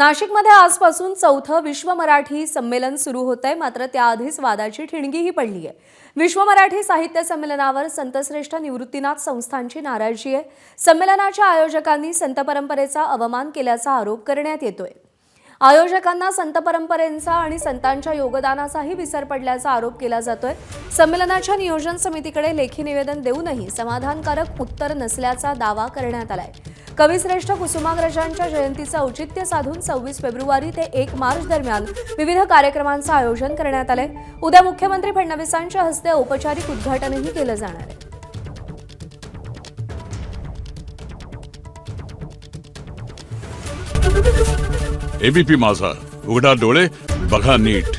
नाशिकमध्ये आजपासून चौथं विश्व मराठी संमेलन सुरू होतंय, मात्र त्याआधीच वादाची ठिणगीही पडली आहे। विश्व मराठी साहित्य संमेलनावर संतश्रेष्ठ निवृत्तीनाथ संस्थांची नाराजी आहे। संमेलनाच्या आयोजकांनी संत परंपरेचा अवमान केल्याचा आरोप करण्यात येतोय। आयोजकांना संत परंपरेचा आणि संतांच्या योगदानाचाही विसर पडल्याचा आरोप केला जातोय। संमेलनाच्या नियोजन समितीकडे लेखी निवेदन देऊनही समाधानकारक उत्तर नसल्याचा दावा करण्यात आलाय। कविश्रेष्ठ कुसुमाग्रजांच्या जयंतीचं औचित्य साधून 26 फेब्रुवारी ते 1 मार्च दरम्यान विविध कार्यक्रमांचं आयोजन करण्यात आलंय। उद्या मुख्यमंत्री फडणवीसांच्या हस्ते औपचारिक उद्घाटनही केलं जाणार आहे। एबीपी माझा, उघडा डोळे बघा नीट।